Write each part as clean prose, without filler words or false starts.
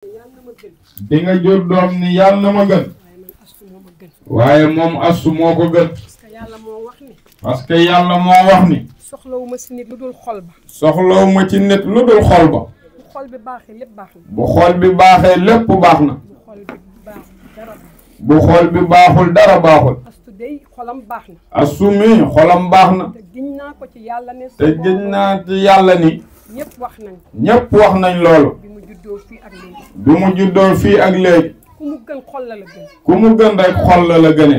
di nga jur doom ni yàlla na ma gën waaye moom astu moo ko gën parce que yàlla moo wax ni soxlawuma ci nit lu dul xol ba soxlawuma ci nit lu dul xol ba bu xol bi baaxee lépp baax na bu xol bi baaxee lépp baax na bu xol bi baaxul dara baaxul astu day xolam baax na astu mi xolam baax na te giñ naa ko ci yàlla ne te giñ naa ci yàlla ni ñëpp wax nañ ñëpp wax nañ loolu bi mu juddoo fii ak léegi bi mu juddoo fii ak léegi ku mu gën xol la gën ku mu gën rek xol la gëne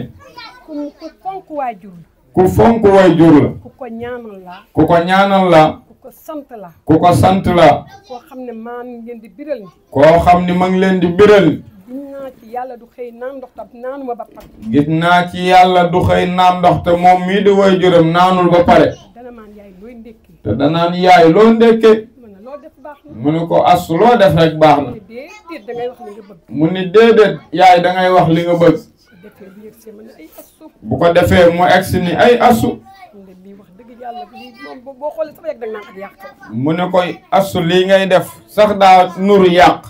ku fonk waajur la ku fonk waajur la ku ko ñaanal la ku ko ñaanal la ku ko sant la ku ko sant la koo xam ne maa ngi leen di biral ni koo xam ni ma ngi leen di biral ni gis naa ci yàlla du xëy naan ndox tam naanuma ba pare gis naa ci yàlla du xëy naan ndox te moom mii di waajuram naanul ba pare dana maan yaay looy ndékki te danaan yaay loo ndékke mën na loo def baax na mu ni ko as loo def rek baax na déedéet da ngay wax li nga bëgg mu ni déedéet yaay dangay wax li nga bëgg defee bu yëg see ma ne ay astu bu ko defee mu egsi ni ay asu lii wax dëgg yàlla lii moom boo xoolee sama yegg dag naan ak yàq mu ne koy asu lii ngay def sax daa nuru yàq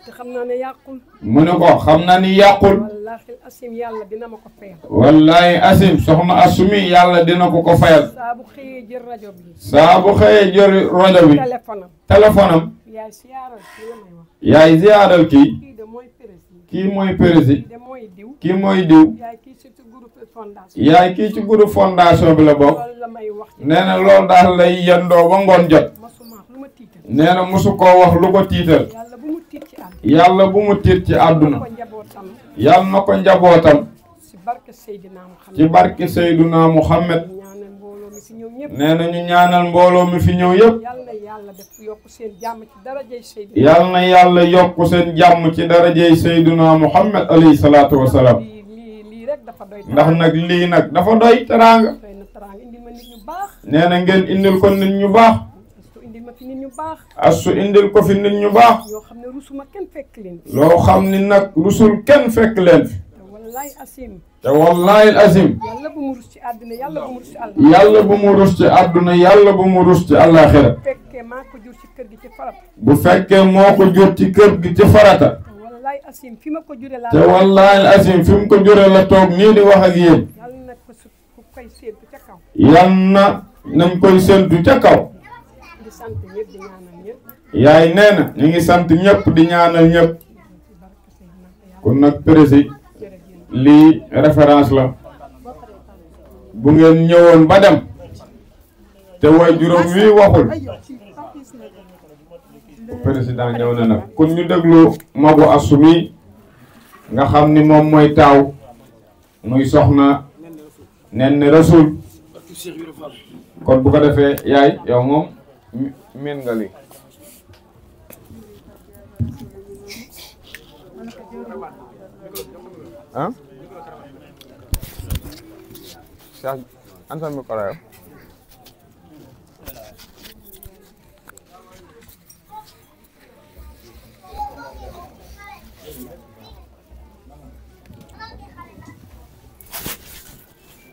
te xam naa ne yàqul mu ne ko xam na ni yàqul wallaahi asim yàlla dina ma ko fayal wallahi asim soxna asumi yàlla dina ko fayal saa bu xëyee jël rajo bi saa bu xëyee jël rajo bi téléphone am yaay siyaaral kii la may wax yaay ziyaaral kii kii de mooy président kii mooy président de mooy diw kii mooy diw yaay kii ci groupe fondation yaay kii ci groupe fondation bi la bokk loolu la may wax nee na loolu daal lay yendoo ba ngoon jot masuma lu ma tiital nee na mosu koo wax lu ko tiital yàlla bu mu tiit ci àdduna yàlla bu mu tiit ci àdduna ko njabootam yàlla na ko njabootam ci barke Seydina Muhammad ci barke Seydina Muhammad ñaanal mbooloo mi fi ñëw ñëpp nee na ñu ñaanal mbooloo mi fi ñëw yëpp yàlla na yàlla def yokk seen jàmm ci darajay Seydina yàlla na yàlla yokk seen jàmm ci darajay Seydina Muhammad alayhi salaatu wasalaam lii rek dafa doy ndax nag lii nag dafa doy teraanga doy na teraanga indil ma nit ñu baax nee na ngeen indil ko nit ñu baax astu indil ma fi nit ñu baax asu indil ko fi nit ñu baax yoo xam ne rusuma kenn fekk leen loo xam ni nag rusul kenn fekk leen fi te wallaay asim te wallahi azim yàlla bu mu rus ci àddina yàlla bu mu rus ci àll yàlla bu mu rus ci àdduna yàlla bu mu rus ci àllaaxira bu fekkee maa ko jur ci kër gi ci farata bu fekkee moo ko jur ci kër gi ci farata te wallaay asim fi ma ko jure laa te wallahi azim fi mu ko jure la toog nii di wax ak yéen yàlla na ko su ku koy séentu ca kaw yal na nañ koy séntu ca kaw di sant ñëpp di ñaanal ñëpp yaay nee na ñu ngi sant ñëpp di ñaanal ñëpp kon nag président lii référence la bu ngeen ñëwoon ba dem te way juróom wii waxul président ñëw na nag kon ñu déglu magu asumi nga xam ni moom mooy taaw muy soxna nen rasul kon bu ko defee yaay yow moom miin nga lii ah Cheikh antal mi koro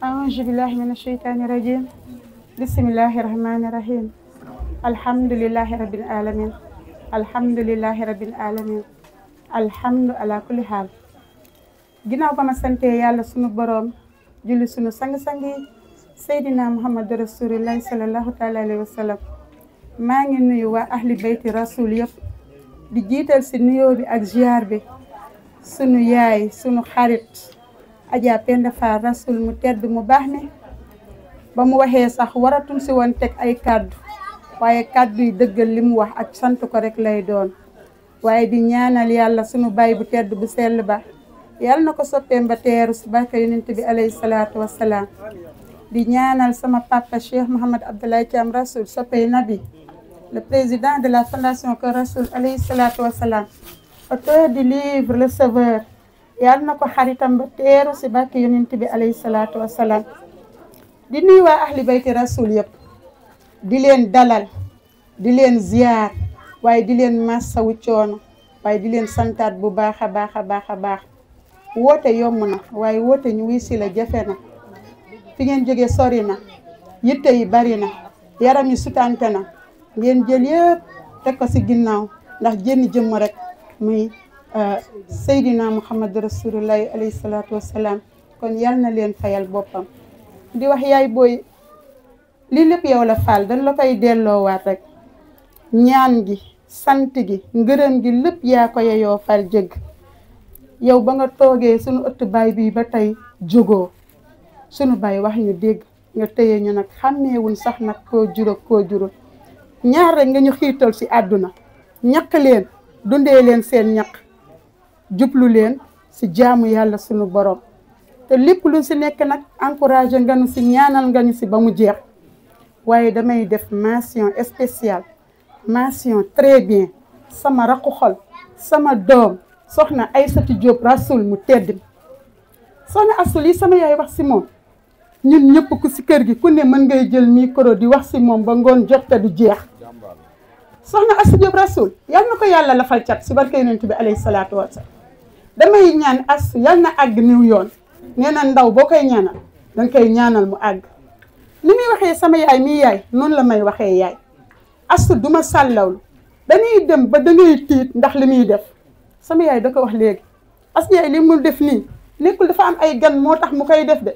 أعوذ بالله من الشيطان الرجيم بسم الله الرحمن الرحيم الحمد لله رب العالمين الحمد لله رب العالمين الحمد على كل حال ginnaaw ba ma sante yàlla sunu boroom julli sunu sang-sang yi Seydina Muhammad Rasulullahi sallallahu taala alayhi wa sallam maa ngi nuyu waa ahli bayti rasul yëpp di jiital si nuyoo bi ak ziar bi sunu yaay sunu xarit Adja Penda Fall rasul mu tedd mu baax mi ba mu waxee sax waratum si woon teg ay kàddu waaye kàddu yi dëggal li mu wax ak sant ko rek lay doon waaye di ñaanal yàlla sunu baay bu tedd bu sell ba yàlla na ko soppeem ba teeru si barke yonent bi alayhi salaatu wassalaam di ñaanal sama papa Cheikh Mouhamad Abdoulaye Thiam Rasoul soppey nabi le président de la fondation Kër Rasoul alayhi salaatu wassalaam auteur du livre Le Sauveur yàlla na ko xaritam ba teeru si barke yonent bi alayhi salaatu wassalaam di nuyu waa ahli bayti Rasoul yëpp di leen dalal di leen ziar waaye di leen massawu coono waaye di leen santaat bu baax a baax a baax a baax woote yomb na waaye woote ñu wuy si la jafe na fi ngeen jógee sori na yitte yi bari na yaram yi sutante na ngeen jël yëpp teg ko si ginnaaw ndax jënn jëmm rek muy Seydina Muhammad rasulullahi alayhi salaatu wasalaam kon yal na leen fayal boppam di wax yaay booy lii lépp yow la faal dañ la koy delloowaat rek ñaan gi sant gi ngërëm gi lépp yaa ko yeyoo fal jëgg yow ba nga toogee sunu ëtt baay bii ba tey jógoo sunu baay wax ñu dégg nga téye ñu nag xàmmeewuñ sax nag koo jur ak koo jurul ñaar rek nga ñu xiital si àdduna ñaq leen dundee leen seen ñaq jublu leen si jaamu yàlla sunu borom te lépp lu si nekk nag encouragé nga ñu si ñaanal nga ñu si ba mu jeex waaye damay def mention spéciale mention très bien sama rakku xol sama doom soxna Aysatu Diop Rasoul mu tedd soxna Astou li sama yaay wax si moom ñun ñëpp ku si kër gi ku ne mën ngay jël micro di wax si moom ba ngoon jot te du jeex soxna Astou Diop Rasoul yal na ko yàlla lafal cat si barke yonent bi alayhi salaatu wa salaam damay ñaan Astou yal na àgg niw yoon nee na ndaw boo koy ñaanal danga koy ñaanal mu àgg li muy waxee sama yaay mii yaay noonu la may waxee yaay Astou duma sàllawlu dañuy dem ba dangay tiit ndax li muy def sama yaay da ko wax léegi Astou yaay li mu def nii nekkul dafa am ay gan moo tax mu koy def de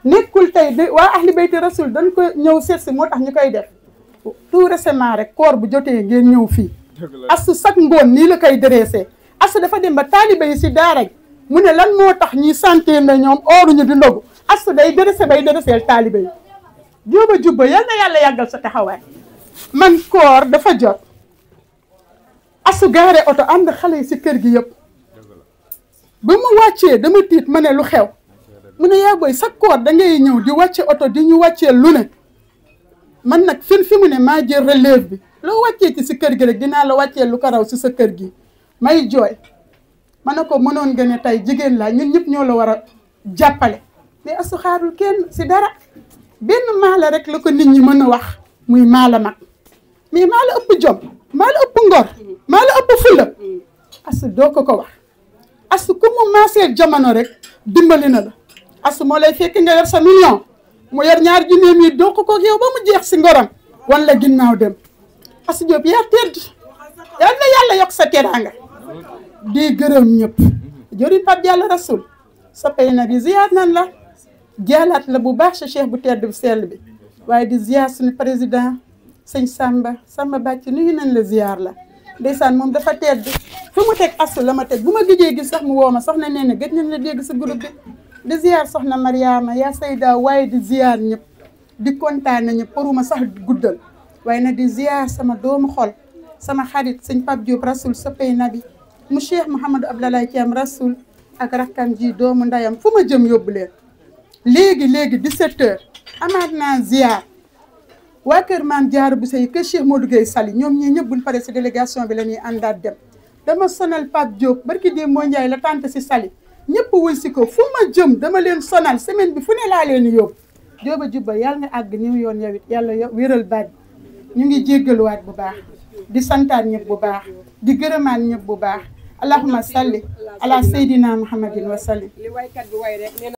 nekkul tey de waa ahli bayti rasul dañ ko ñëw seet si moo tax ñu koy def tout récemment rek koor bu jotee ngeen ñëw fii Astou sax ngoon nii la koy dressé Astou dafa dem ba taaliba yi si daara mu ne lan moo tax ñuy santé na ñoom ooruñu di ndogu Astou day dressé bay dresseel taaliba yi jóoba jubba yal na yàlla yàggal sa taxawaay man koor dafa jot Astou gaare oto ànd xale yi si kër gi yëpp ba mu wàccee dama tiit ma ne lu xew mu ne yaa booy sa koor da ngay ñëw di wàcce oto di ñu wàccee lu ne man nag fi mu ne maa jël relève bi loo wàccee ci si kër gi rek dinaa la wàccee lu ko raw si sa kër gi may jooy ma ne ko mënoon nga ne tey jigéen laa ñun ñëpp ñoo la war a jàppale mais Astou xaarul kenn si dara benn maala rek la ko nit ñi mën a wax muy maala mag mais maa la ëpp jom maa la ëpp ngor maa la ëpp fulla Astou doo ko wax Astou ku mu maasee jamono rek dimbali na la Astou moo lay fekk nga yor sa million mu yor ñaar junneem yi doo ko yow ba mu jeex si ngoram wan la ginnaaw dem Astou Diop yaa tedd yal na yàlla yokk sa teraanga di gërëm ñëpp jëriñ Pape Diallo Rasoul soppay na bi ziyaar nan la jaalaat la bu baax sa cheikh bu tedd bu sell bi waaye di ziyaar suñu président sëñ Samba Bàcc nuyu nañ la ziyaar la ndeysaan moom dafa tedd fu mu teg Astou la ma teg bu ma gëjee gis sax mu woo ma soxna nee na gëj nañ la dégg sa groupe bi di ziyaar soxna Mariama yaa Sayda waaye di ziyaar ñëpp di kontaan ñëpp pouruma sax guddal waaye nag di ziyaar sama doomu xol sama xarit sëñ Pape Diop Rasoul soppay nabi mu Cheikh Mouhamadou Abdallah Thiam Rasoul ak rakkam ji doomu ndayam fu ma jëm yóbbu leen léegi 17h amaat naa ziyaar waa kër maam Diarra bu sey kër Cheikh Modou Gueye Sali ñoom ñii ñëpp buñ pare si délégation bi la ñuy àndaat dem dama sonal Pape Diop barki dee moo Ndiaye la tante si Sali ñëpp wuy si ko fu ma jëm dama leen sonal semaine bi fu ne laa leen yóbbu jóoba jubba yàlla nga àgg ñëw yoon yow it yàlla wéral baat ñu ngi jéggaluwaat bu baax di santaat ñëpp bu baax di gërëmaat ñëpp bu baax allahumma salli ala sayyidina muhammadin wa sallim